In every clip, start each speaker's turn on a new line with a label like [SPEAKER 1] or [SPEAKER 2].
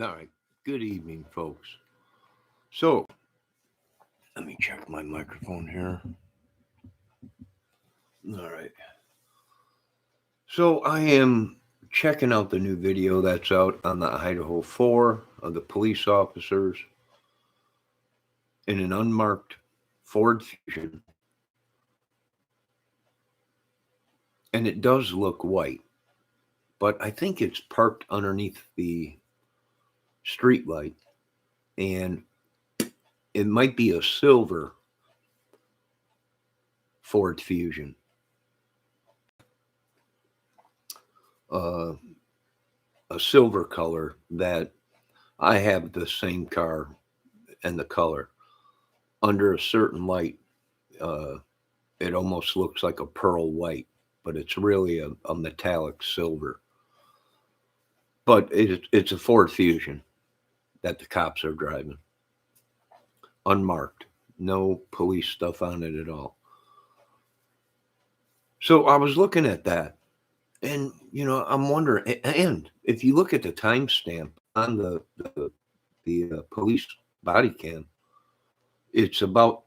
[SPEAKER 1] All right. Good evening, folks. So, let me check my microphone here. All right. So, I am checking out the new video that's out on the Idaho 4 of the police officers in an unmarked Ford Fusion. And it does look white, but I think it's parked underneath the street light. And it might be a silver Ford Fusion. Uh, a silver color that I have the same car and the color. Under a certain light, uh, it almost looks like a pearl white, but it's really a metallic silver. But it's a Ford Fusion that the cops are driving, unmarked, no police stuff on it at all. So I was looking at that, and I'm wondering. And if you look at the timestamp on the police body cam, it's about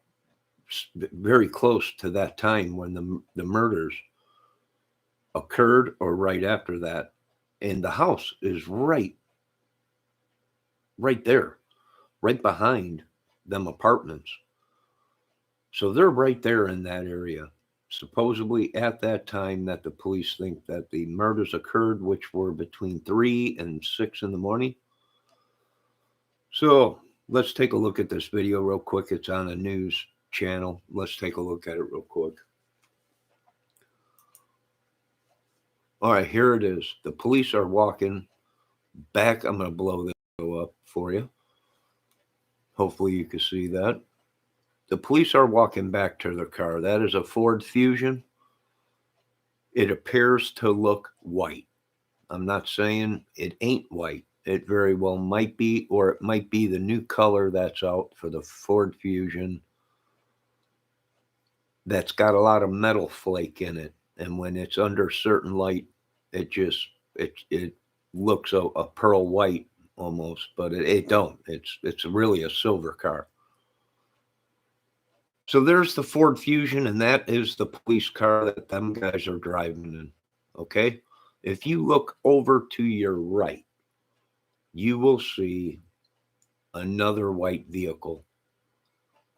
[SPEAKER 1] very close to that time when the murders occurred or right after that, and the house is right there, right behind them apartments. So they're right there in that area, supposedly at that time that the police think that the murders occurred, which were between 3 and 6 in the morning. So let's take a look at this video real quick. It's on a news channel. Let's take a look at it real quick. All right, here it is. The police are walking back. I'm going to blow this up for you. Hopefully you can see that. The police are walking back to their car. That is a Ford Fusion. It appears to look white. I'm not saying it ain't white. It very well might be, or it might be the new color that's out for the Ford Fusion that's got a lot of metal flake in it. And when it's under certain light, it looks a pearl white almost, but it don't. It's really a silver car. So there's the Ford Fusion, and that is the police car that them guys are driving in. Okay? If you look over to your right, you will see another white vehicle.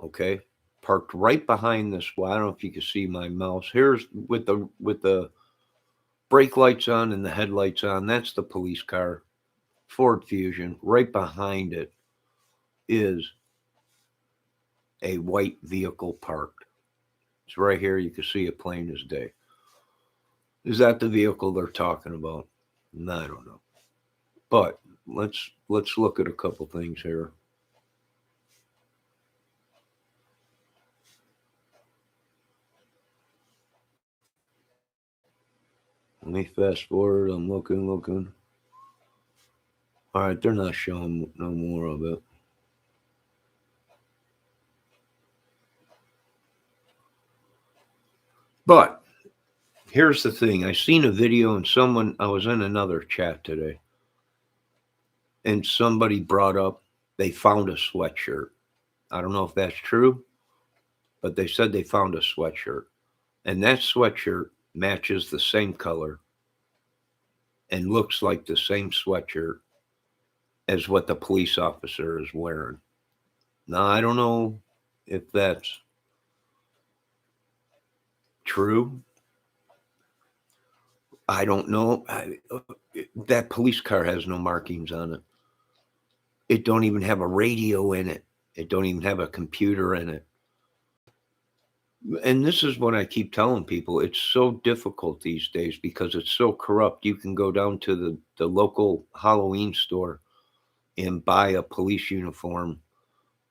[SPEAKER 1] Okay? Parked right behind this. Well, I don't know if you can see my mouse. Here's with the brake lights on and the headlights on. That's the police car, Ford Fusion. Right behind it is a white vehicle parked. It's right here. You can see it plain as day. Is that the vehicle they're talking about? No, I don't know. But let's look at a couple things here. Let me fast forward. I'm looking. All right, they're not showing no more of it. But here's the thing. I seen a video and I was in another chat today, and somebody brought up they found a sweatshirt. I don't know if that's true, but they said they found a sweatshirt. And that sweatshirt matches the same color and looks like the same sweatshirt as what the police officer is wearing. Now, I don't know if that's true. I don't know. That police car has no markings on it. It don't even have a radio in it. It don't even have a computer in it. And this is what I keep telling people. It's so difficult these days because it's so corrupt. You can go down to the local Halloween store and buy a police uniform.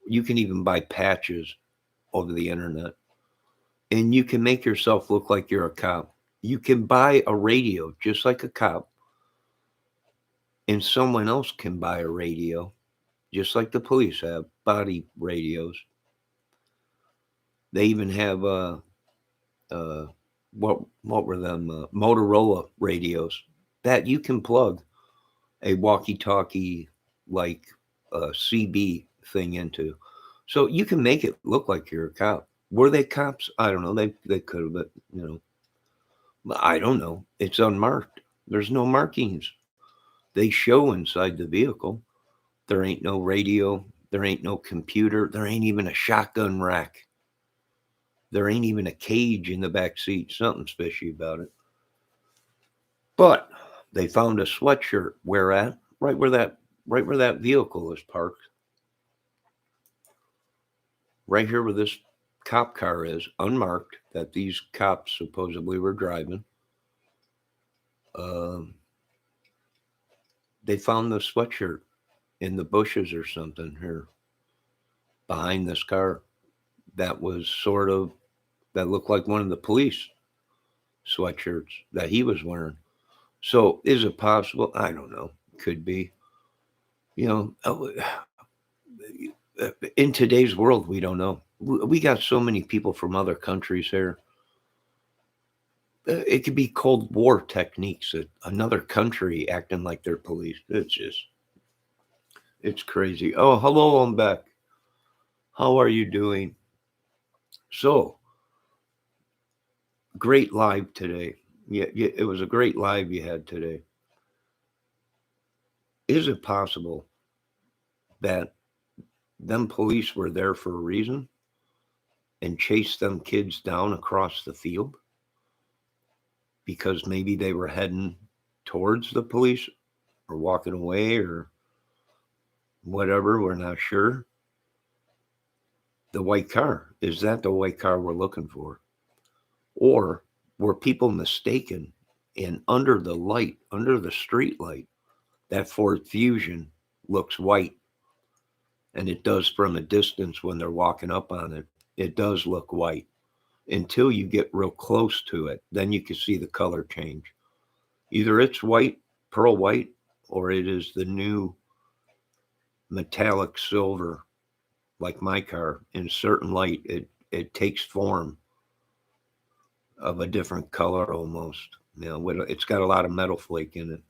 [SPEAKER 1] You can even buy patches over the internet. And you can make yourself look like you're a cop. You can buy a radio just like a cop. And someone else can buy a radio just like the police have body radios. They even have what were them Motorola radios that you can plug a walkie-talkie like a CB thing into. So you can make it look like you're a cop. Were they cops? I don't know. They could have, but I don't know. It's unmarked. There's no markings. They show inside the vehicle. There ain't no radio. There ain't no computer. There ain't even a shotgun rack. There ain't even a cage in the back seat. Something's fishy about it. But they found a sweatshirt. Where at? Right where that vehicle is parked. Right here where this cop car is, unmarked, that these cops supposedly were driving. They found the sweatshirt in the bushes or something here behind this car. That looked like one of the police sweatshirts that he was wearing. So is it possible? I don't know. Could be. In today's world, we don't know. We got so many people from other countries here. It could be Cold War techniques. Another country acting like they're police. It's crazy. Oh, hello, I'm back. How are you doing? So, great live today. Yeah, it was a great live you had today. Is it possible that them police were there for a reason and chased them kids down across the field? Because maybe they were heading towards the police or walking away or whatever, we're not sure. The white car, is that the white car we're looking for? Or were people mistaken and under the light, under the street light, that Ford Fusion looks white? And it does from a distance when they're walking up on it. It does look white until you get real close to it. Then you can see the color change. Either it's white, pearl white, or it is the new metallic silver, like my car. In certain light, it takes form of a different color almost. It's got a lot of metal flake in it.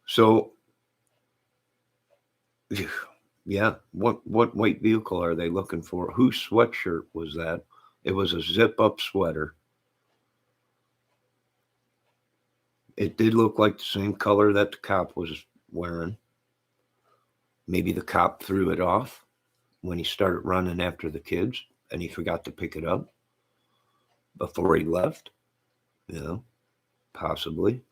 [SPEAKER 1] So, yeah, what white vehicle are they looking for? Whose sweatshirt was that? It was a zip-up sweater. It did look like the same color that the cop was wearing. Maybe the cop threw it off when he started running after the kids and he forgot to pick it up before he left. Possibly.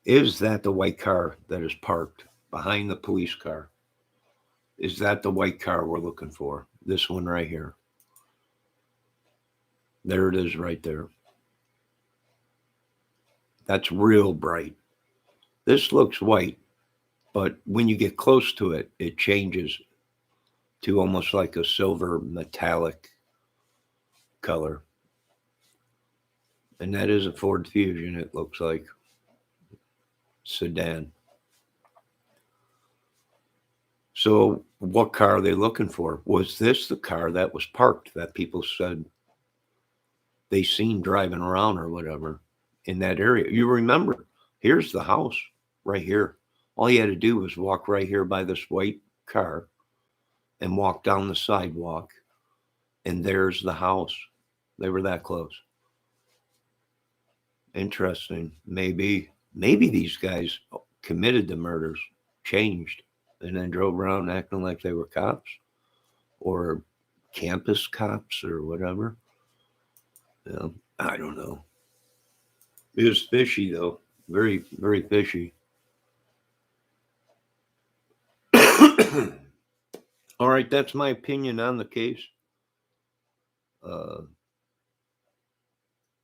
[SPEAKER 1] Is that the white car that is parked behind the police car? Is that the white car we're looking for? This one right here. There it is right there. That's real bright. This looks white, but when you get close to it, it changes to almost like a silver metallic color. And that is a Ford Fusion, it looks like. Sedan. So what car are they looking for? Was this the car that was parked that people said they seen driving around or whatever in that area? You remember, here's the house right here. All you had to do was walk right here by this white car and walk down the sidewalk, and there's the house. They were that close. Interesting. Maybe these guys committed the murders, changed, and then drove around acting like they were cops or campus cops or whatever. I don't know. It was fishy, though. Very, very fishy. All right, that's my opinion on the case.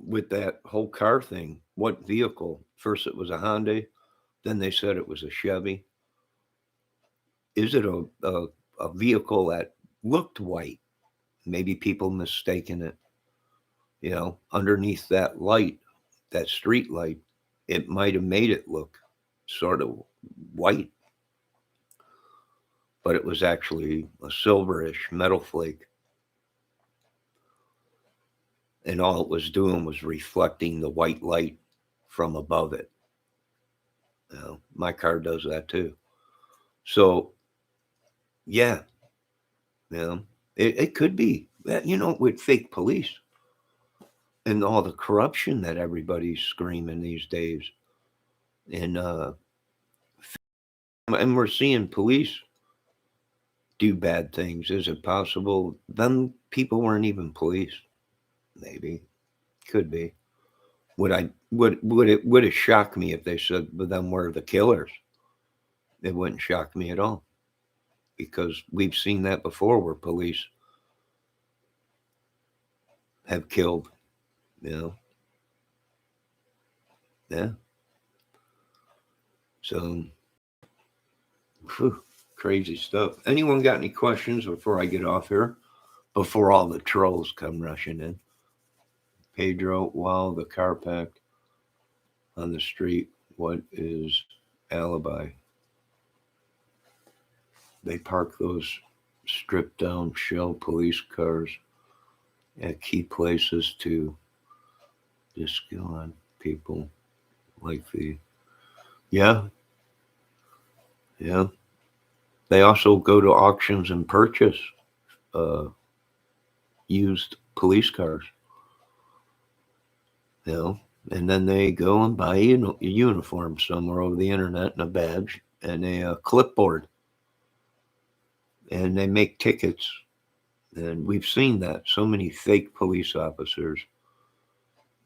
[SPEAKER 1] With that whole car thing, what vehicle? First it was a Hyundai, then they said it was a Chevy. Is it a vehicle that looked white? Maybe people mistaken it. Underneath that light, that street light, it might have made it look sort of white. But it was actually a silverish metal flake. And all it was doing was reflecting the white light from above it. My car does that too. So yeah, it could be that, with fake police and all the corruption that everybody's screaming these days. And we're seeing police do bad things. Is it possible them people weren't even police? Maybe. Could be. Would it shock me if they said them were the killers? It wouldn't shock me at all, because we've seen that before where police have killed, you know. Yeah. So whew, crazy stuff. Anyone got any questions before I get off here? Before all the trolls come rushing in. Pedro, while the car packed on the street, what is alibi? They park those stripped down shell police cars at key places to disco on people like the yeah, yeah. They also go to auctions and purchase uh, used police cars, you know, and then they go and buy a uniform somewhere over the internet and a badge and a clipboard, and they make tickets. And we've seen that so many fake police officers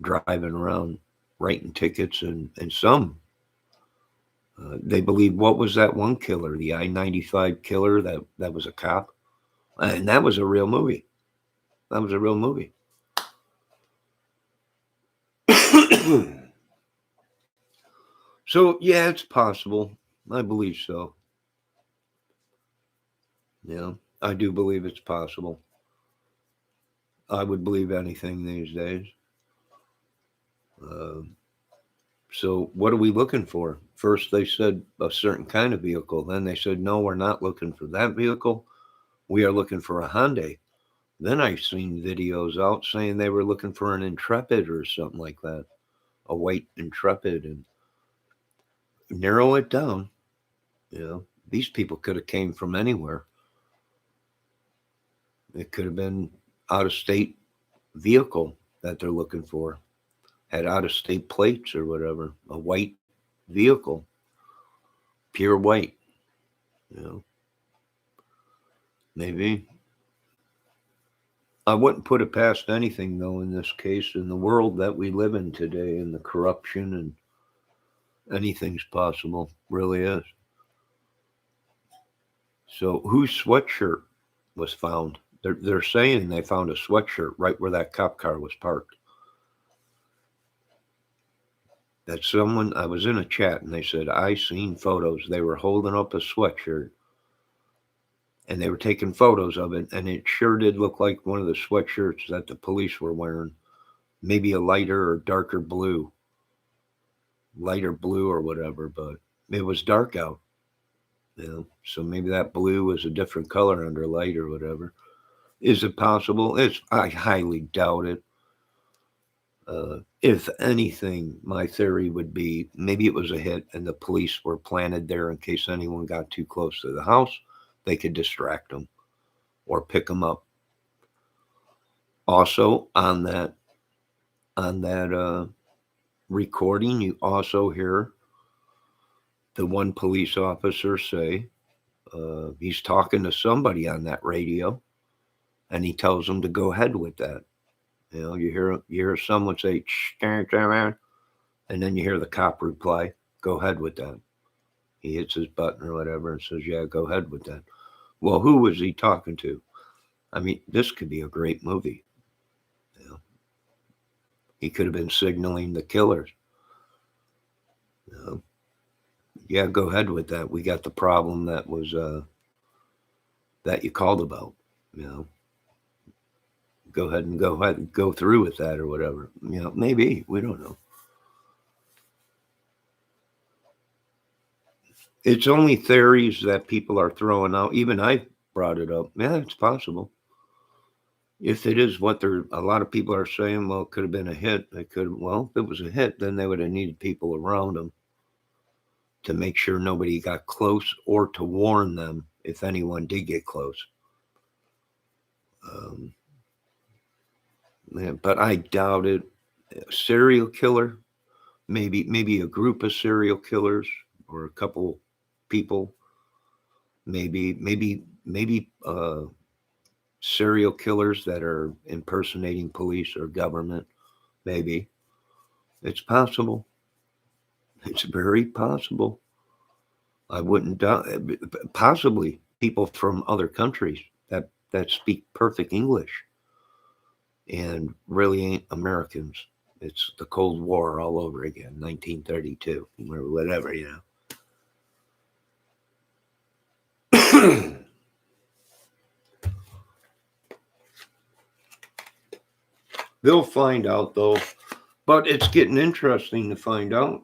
[SPEAKER 1] driving around writing tickets, and some they believe, what was that one killer, the I-95 killer that was a cop, and that was a real movie. That was a real movie. So yeah, it's possible. I believe so. Yeah, I do believe it's possible. I would believe anything these days. Uh, so what are we looking for? First, they said a certain kind of vehicle. Then they said, no, we're not looking for that vehicle. We are looking for a Hyundai. Then I've seen videos out saying they were looking for an Intrepid or something like that, a white Intrepid, and narrow it down. These people could have came from anywhere. It could have been out of state vehicle that they're looking for, had out of state plates or whatever, a white vehicle, pure white. You know, maybe. I wouldn't put it past anything, though, in this case, in the world that we live in today, and the corruption, and anything's possible, really is. So, whose sweatshirt was found? They're saying they found a sweatshirt right where that cop car was parked. That someone, I was in a chat and they said, I seen photos. They were holding up a sweatshirt and they were taking photos of it, and it sure did look like one of the sweatshirts that the police were wearing. Maybe a lighter or darker blue, or whatever, but it was dark out. So maybe that blue was a different color under light or whatever. Is it possible? I highly doubt it. If anything, my theory would be maybe it was a hit and the police were planted there in case anyone got too close to the house. They could distract them or pick them up. Also, on that recording, you also hear the one police officer say he's talking to somebody on that radio, and he tells them to go ahead with that. You hear someone say, and then you hear the cop reply, go ahead with that. He hits his button or whatever and says, yeah, go ahead with that. Well, who was he talking to? I mean, this could be a great movie. He could have been signaling the killers. Yeah, go ahead with that. We got the problem that was that you called about. Go ahead and go through with that or whatever. Maybe, we don't know. It's only theories that people are throwing out. Even I brought it up. Yeah, it's possible. If it is what a lot of people are saying, well, it could have been a hit. Well, if it was a hit, then they would have needed people around them to make sure nobody got close or to warn them if anyone did get close. But I doubt it. A serial killer, maybe a group of serial killers or a couple people, maybe serial killers that are impersonating police or government. Maybe it's possible. It's very possible. I wouldn't doubt. Possibly people from other countries that speak perfect English and really ain't Americans. It's the Cold War all over again, 1932 or whatever, They'll find out though, but it's getting interesting to find out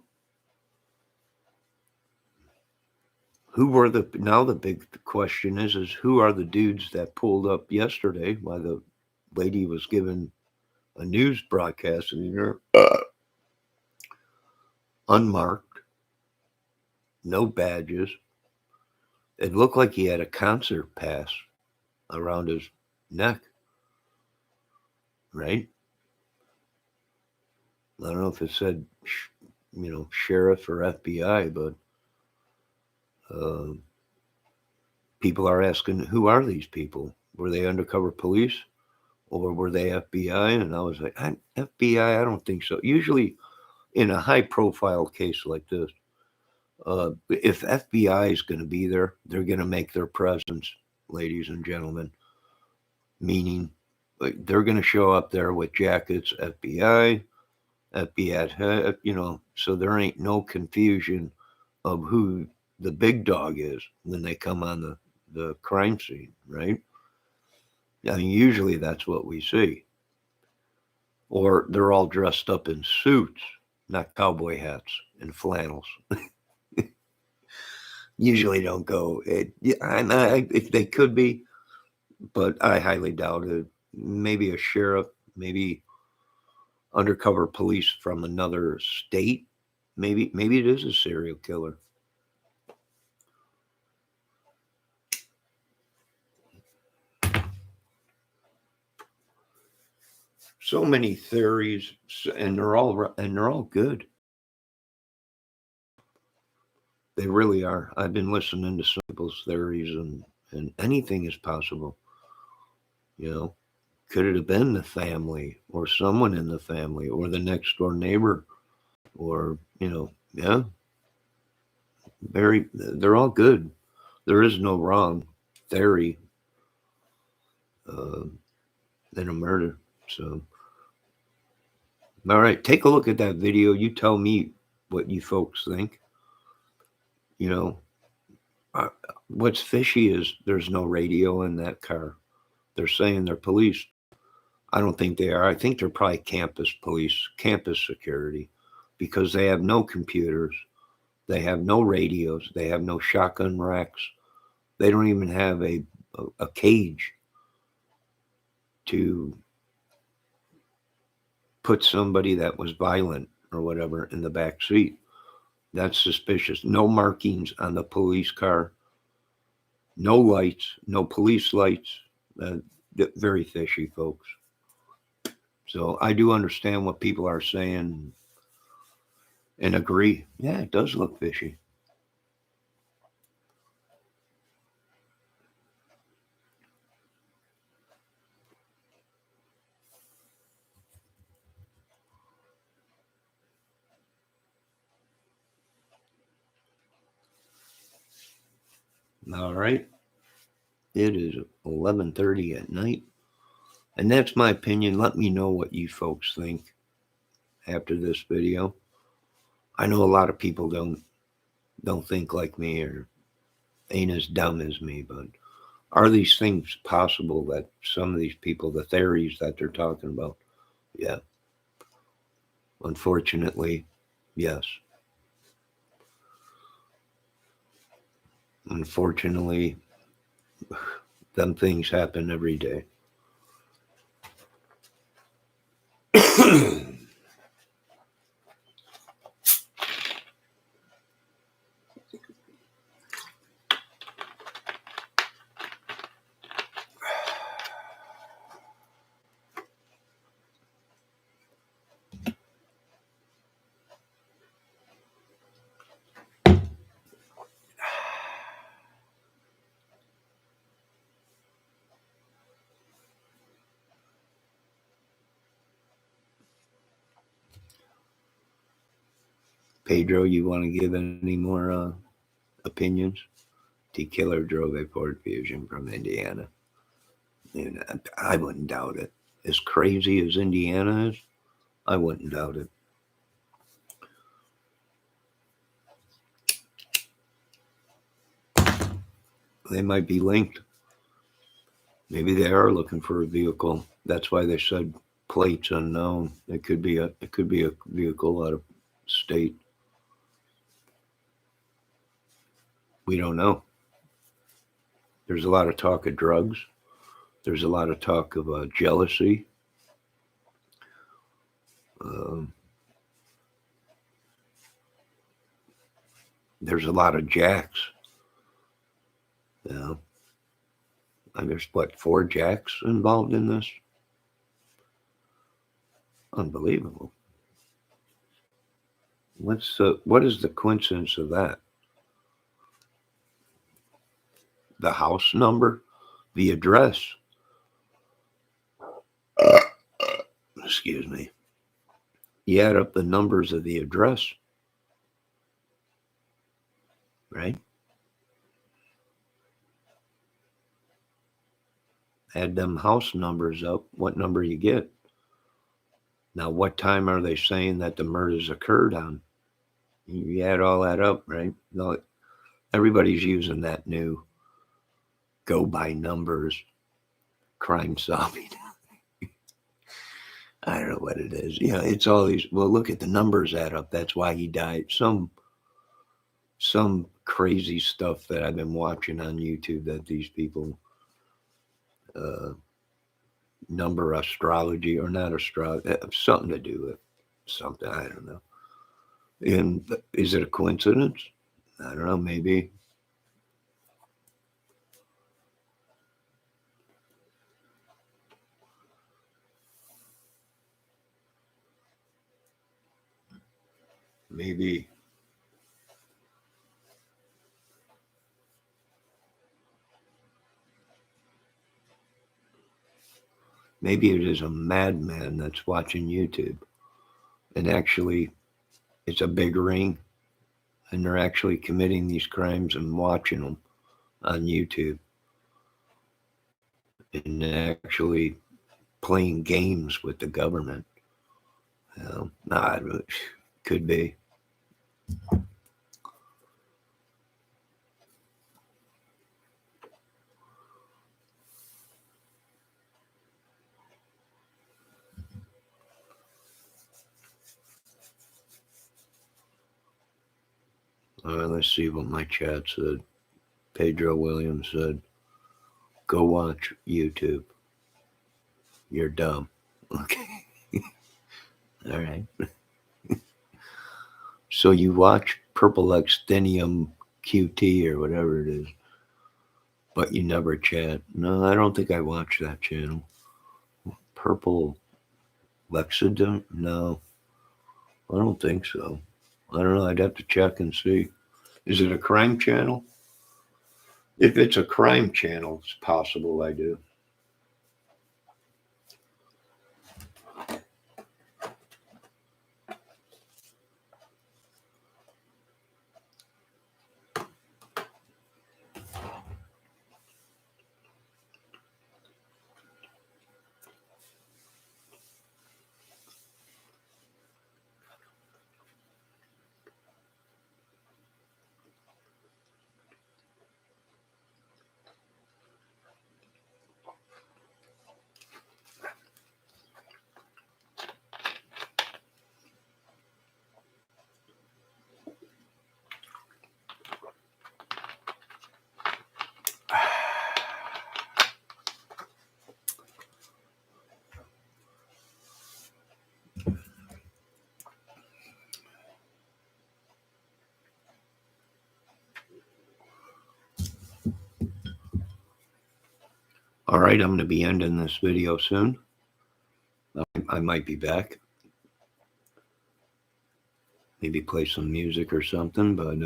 [SPEAKER 1] now the big question is who are the dudes that pulled up yesterday while the lady was given a news broadcast in there, unmarked, no badges. It looked like he had a concert pass around his neck, right? I don't know if it said, sheriff or FBI, but people are asking, who are these people? Were they undercover police or were they FBI? And I was like, FBI, I don't think so. Usually in a high profile case like this, if FBI is going to be there, they're going to make their presence, ladies and gentlemen, meaning they're going to show up there with jackets, FBI, so there ain't no confusion of who the big dog is when they come on the crime scene, right? I mean, usually that's what we see. Or they're all dressed up in suits, not cowboy hats and flannels. Usually don't go. If they could be, but I highly doubt it. Maybe a sheriff, maybe undercover police from another state. Maybe it is a serial killer. So many theories, and they're all good. They really are. I've been listening to some people's theories, and anything is possible. Could it have been the family or someone in the family or the next door neighbor or yeah, they're all good. There is no wrong theory in a murder. So, all right, take a look at that video. You tell me what you folks think. What's fishy is there's no radio in that car. They're saying they're police. I don't think they are. I think they're probably campus police, campus security, because they have no computers. They have no radios. They have no shotgun racks. They don't even have a cage to put somebody that was violent or whatever in the back seat. That's suspicious. No markings on the police car. No lights. No police lights. Very fishy, folks. So I do understand what people are saying and agree. Yeah, it does look fishy. All right. It is 11:30 at night. And that's my opinion. Let me know what you folks think after this video. I know a lot of people don't think like me or ain't as dumb as me, but are these things possible that some of these people, the theories that they're talking about? Yeah. Unfortunately, yes. Unfortunately, them things happen every day. Pedro, you want to give any more opinions? T-Killer drove a Ford Fusion from Indiana. And I wouldn't doubt it. As crazy as Indiana is, I wouldn't doubt it. They might be linked. Maybe they are looking for a vehicle. That's why they said plates unknown. It could be a vehicle out of state. We don't know. There's a lot of talk of drugs. There's a lot of talk of jealousy. There's a lot of jacks. You know, and there's what, 4 jacks involved in this? Unbelievable. What is the coincidence of that? The house number, the address. Excuse me. You add up the numbers of the address, right? Add them house numbers up, what number you get. Now, what time are they saying that the murders occurred on? You add all that up, right? No, everybody's using that new go by numbers crime solving. I don't know what it is. You know, it's all these, well, look at the numbers add up. That's why he died. Some crazy stuff that I've been watching on YouTube that these people number astrology or not astrology, something to do with something. I don't know. And is it a coincidence? I don't know. Maybe. Maybe. Maybe it is a madman that's watching YouTube. And actually, it's a big ring. And they're actually committing these crimes and watching them on YouTube. And actually playing games with the government. You know, could be. Let's see what my chat said. Pedro Williams said, go watch YouTube. You're dumb. Okay. All right. So you watch Purple Extinium QT or whatever it is, but you never chat. No, I don't think I watch that channel. Purple Lexidum? No, I don't think so. I don't know. I'd have to check and see. Is it a crime channel? If it's a crime channel, it's possible I do. All right, I'm going to be ending this video soon. I might be back. Maybe play some music or something, but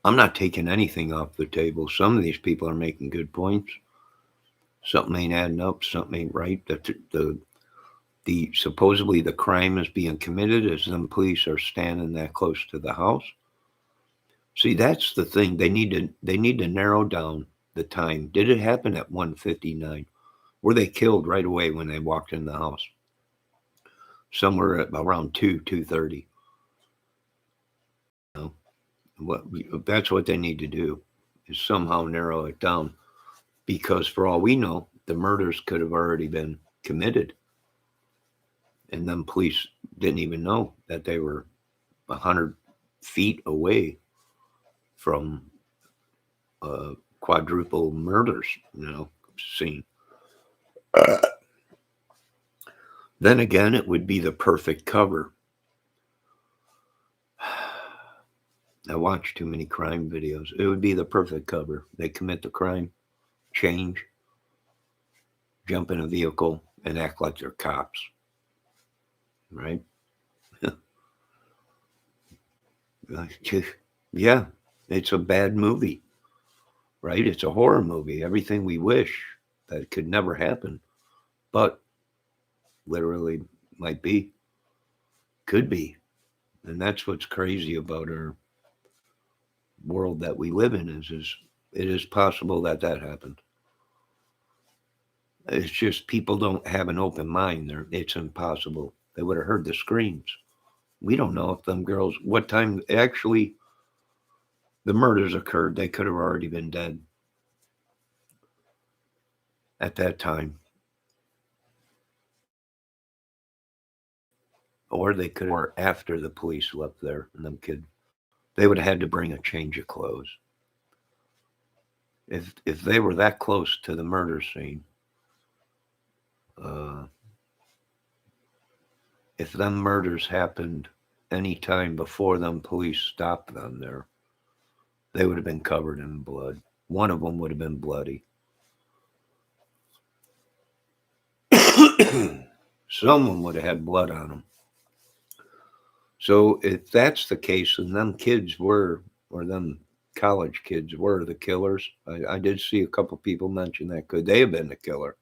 [SPEAKER 1] I'm not taking anything off the table. Some of these people are making good points. Something ain't adding up. Something ain't right. The supposedly the crime is being committed as them police are standing that close to the house. See, that's the thing. They need to narrow down the time. Did it happen at 1:59? Were they killed right away when they walked in the house? Somewhere at around 2:30. You know, that's what they need to do, is somehow narrow it down, because for all we know, the murders could have already been committed, and then police didn't even know that they were 100 feet away from quadruple murders, scene. Then again, it would be the perfect cover. I watch too many crime videos. It would be the perfect cover. They commit the crime, change, jump in a vehicle, and act like they're cops. Right? Yeah, it's a bad movie, right? It's a horror movie. Everything we wish that could never happen, but literally might be, could be. And that's what's crazy about our world that we live in, is it is possible that happened. It's just people don't have an open mind. It's impossible. They would have heard the screams. We don't know if them girls, what time actually the murders occurred. They could have already been dead at that time. Or they could have, or after the police left there, and them kid, they would have had to bring a change of clothes. If they were that close to the murder scene, uh, if them murders happened any time before them police stopped them there, they would have been covered in blood. One of them would have been bloody. Someone would have had blood on them. So if that's the case, and them kids were, or them college kids were the killers, I did see a couple people mention that. Could they have been the killer?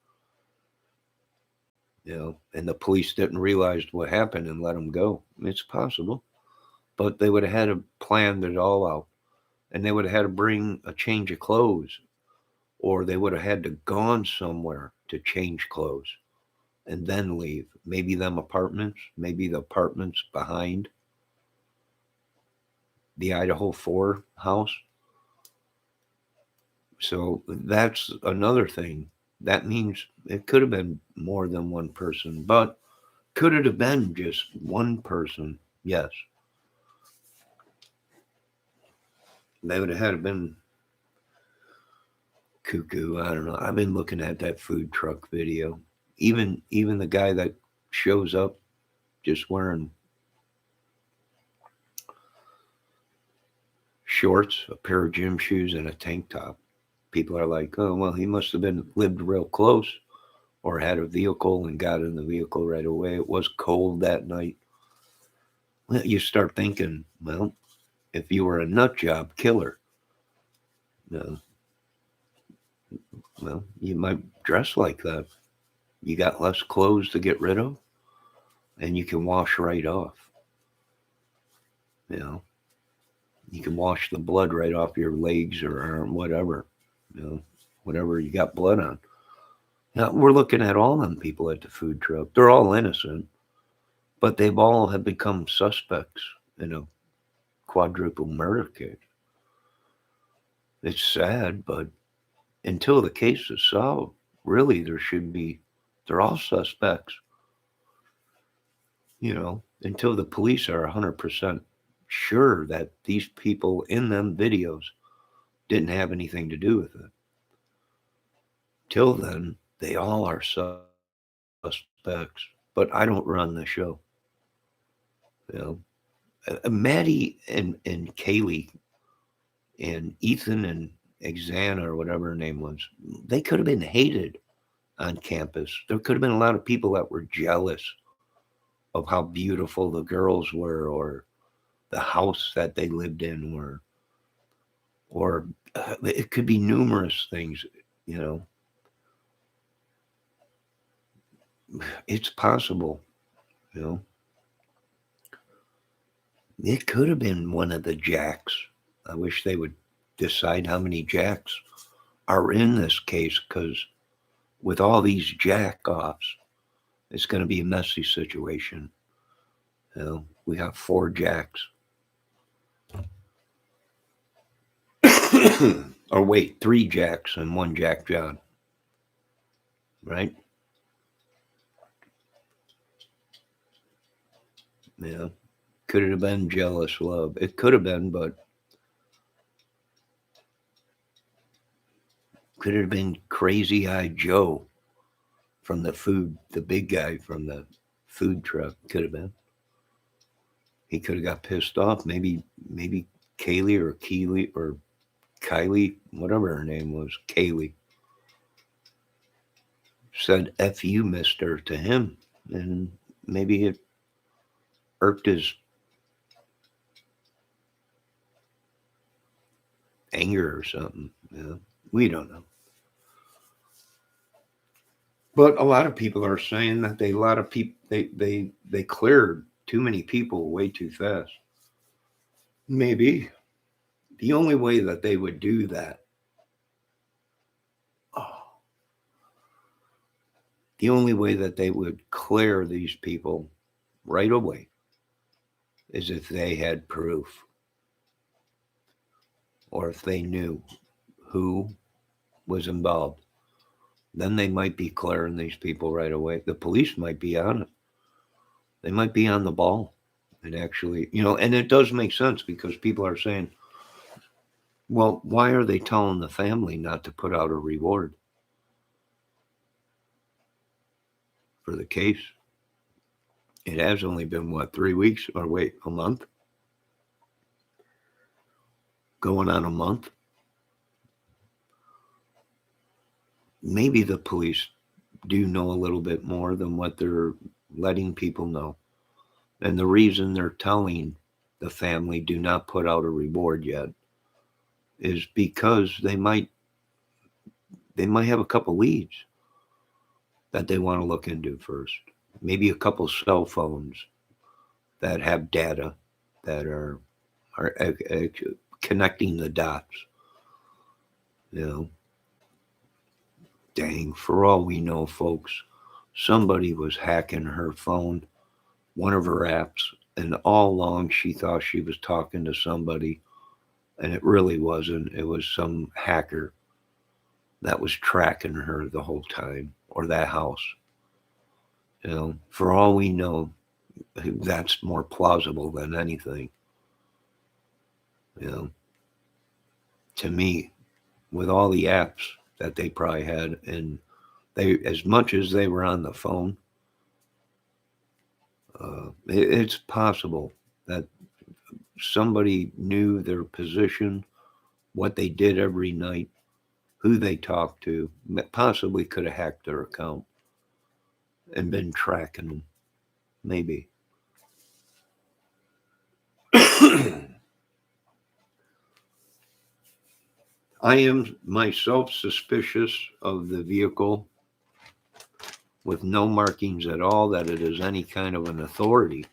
[SPEAKER 1] And the police didn't realize what happened and let them go. It's possible. But they would have had to plan it all out. And they would have had to bring a change of clothes. Or they would have had to gone somewhere to change clothes and then leave. Maybe them apartments, maybe the apartments behind the Idaho 4 house. So that's another thing. That means it could have been more than one person, but could it have been just one person? Yes. They would have had to been cuckoo. I don't know. I've been looking at that food truck video. Even the guy that shows up just wearing shorts, a pair of gym shoes, and a tank top. People are like, oh, well, he must have lived real close, or had a vehicle and got in the vehicle right away. It was cold that night. Well, you start thinking, well, if you were a nut job killer, well, you might dress like that. You got less clothes to get rid of, and you can wash right off. You can wash the blood right off your legs or arm, whatever, whatever you got blood on. Now, we're looking at all them people at the food truck. They're all innocent, but they've all have become suspects in a quadruple murder case. It's sad, but until the case is solved, really, they're all suspects. Until the police are 100% sure that these people in them videos didn't have anything to do with it. Till then, they all are suspects, but I don't run the show. Maddie and Kaylee and Ethan and Exana, or whatever her name was, they could have been hated on campus. There could have been a lot of people that were jealous of how beautiful the girls were, or the house that they lived in were, or it could be numerous things. it's possible, you know. It could have been one of the jacks. I wish they would decide how many jacks are in this case, because with all these jack-offs, it's going to be a messy situation. You know, we got 4 jacks. Or wait, 3 jacks and 1 Jack John. Right? Yeah. Could it have been jealous love? It could have been, but could it have been Crazy Eye Joe from the big guy from the food truck? Could have been. He could have got pissed off. Maybe Kaylee or Keely or Kylie, whatever her name was, Kaylee, said F you, mister, to him. And maybe it irked his anger or something. Yeah, we don't know. But a lot of people are saying that a lot of people they cleared too many people way too fast. Maybe the only way that they would do that, oh, the only way that they would clear these people right away is if they had proof or if they knew who was involved. Then they might be clearing these people right away. The police might be on it. They might be on the ball. And actually, and it does make sense because people are saying, well, why are they telling the family not to put out a reward for the case? It has only been, 3 weeks? Or wait, a month? Going on a month? Maybe the police do know a little bit more than what they're letting people know. And the reason they're telling the family do not put out a reward yet is because they might have a couple leads that they want to look into first. Maybe a couple cell phones that have data that are connecting the dots. Dang, for all we know, folks, somebody was hacking her phone, one of her apps, and all along she thought she was talking to somebody, and it really wasn't. It was some hacker that was tracking her the whole time, or that house. For all we know, that's more plausible than anything. To me, with all the apps that they probably had, and they, as much as they were on the phone, it's possible that somebody knew their position, what they did every night, who they talked to, possibly could have hacked their account and been tracking them. Maybe. I am myself suspicious of the vehicle with no markings at all that it is any kind of an authority.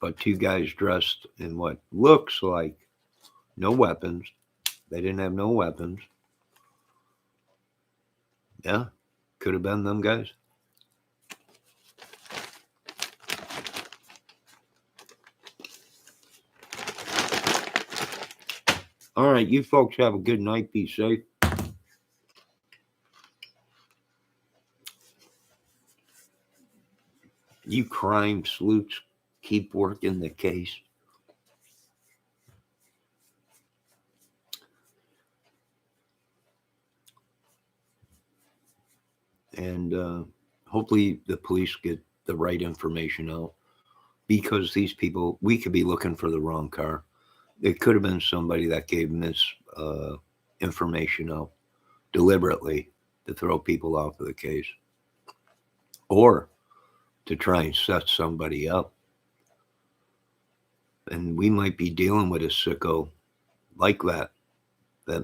[SPEAKER 1] But 2 guys dressed in what looks like no weapons. They didn't have no weapons. Yeah, could have been them guys. All right, you folks have a good night. Be safe. You crime sleuths, keep working the case. And hopefully the police get the right information out, because these people, we could be looking for the wrong car. It could have been somebody that gave information out deliberately to throw people off of the case, or to try and set somebody up. And we might be dealing with a sicko like that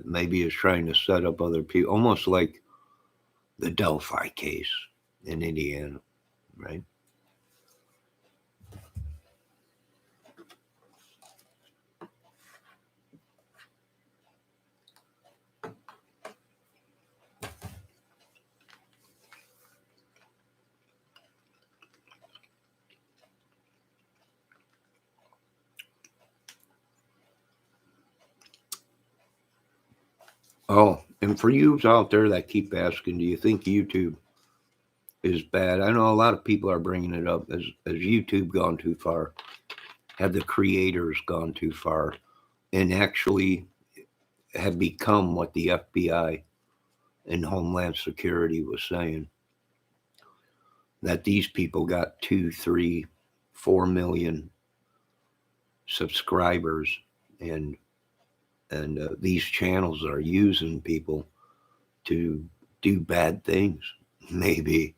[SPEAKER 1] maybe is trying to set up other people, almost like the Delphi case in Indiana, right? Oh, and for you out there that keep asking, do you think YouTube is bad? I know a lot of people are bringing it up. Has YouTube gone too far? Have the creators gone too far and actually have become what the FBI and Homeland Security was saying? That these people got 2, 3, 4 million subscribers, and these channels are using people to do bad things, maybe.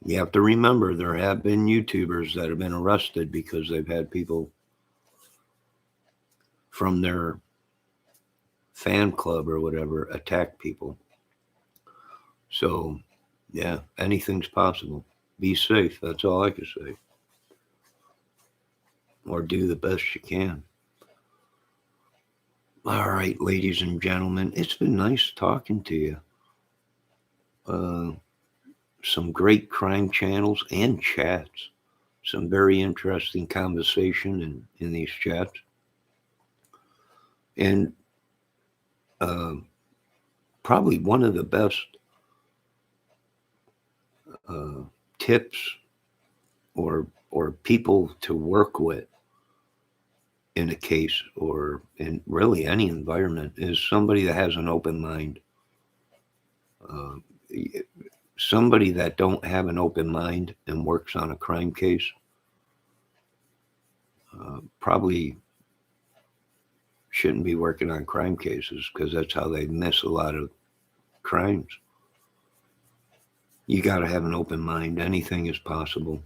[SPEAKER 1] You have to remember there have been YouTubers that have been arrested because they've had people from their fan club or whatever attack people. So, yeah, anything's possible. Be safe. That's all I can say. Or do the best you can. All right, ladies and gentlemen, it's been nice talking to you. Some great crime channels and chats. Some very interesting conversation in these chats. And probably one of the best tips or people to work with in a case or in really any environment is somebody that has an open mind. Somebody that don't have an open mind and works on a crime case probably shouldn't be working on crime cases, because that's how they miss a lot of crimes. You got to have an open mind. Anything is possible.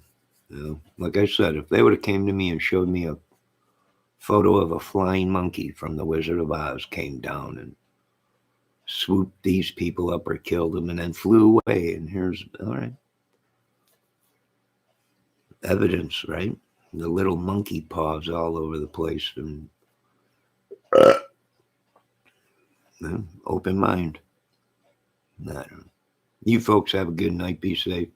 [SPEAKER 1] You know, like I said, if they would have came to me and showed me a photo of a flying monkey from The Wizard of Oz came down and swooped these people up or killed them and then flew away, and here's, all right, evidence, right? The little monkey paws all over the place, and open mind. You folks have a good night. Be safe.